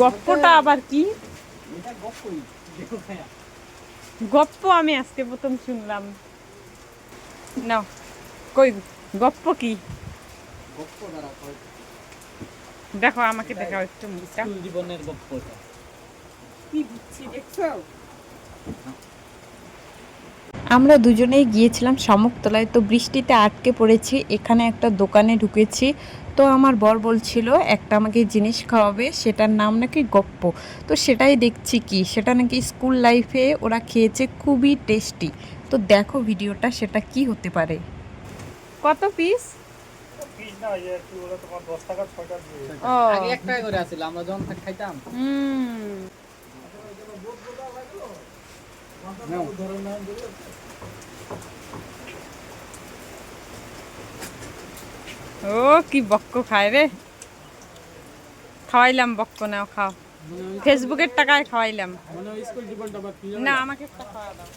গপ্পটা আবার কি? এটা গপ্পই দেখো খায়া। গপ্প আমি আজকে প্রথম শুনলাম। নাও, কই গপ্প কি? গপ্প দ্বারা কয় দেখো আমাকে এটা দেখাও একটু মুখটা। স্কুল জীবনের গপ্প এটা। কি বুঝছি দেখছো? আমরা দুজনেই গিয়েছিলাম শামুকতলায়, তো বৃষ্টিতে আটকে পড়েছি, এখানে একটা দোকানে ঢুকেছি। তো আমার বর বলছিল একটা আমাকে জিনিস খাওয়াবে, সেটার নাম নাকি গপ্প। তো সেটাই দেখছি কি সেটা নাকি স্কুল লাইফে ওরা খেয়েছে, খুবই টেস্টি। তো দেখো ভিডিওটা, সেটা কি হতে পারে। কত পিস? পিস না, এই যে কি বলে তোমার 10 টাকা 6টা দিয়ে। ও আগে 1 টাকা করে আছিল আমরা যখন খাইতাম। হুম। নাও। ও কি বক্ক খায় রে। খাওয়াইলাম বক্ক, নাও খাও। ফেসবুকের টাকায় খাওয়াইলাম। মনে হয় স্কুল জীবনটা আবার ফিরে না, আমাকে একটা খাওয়া দাও।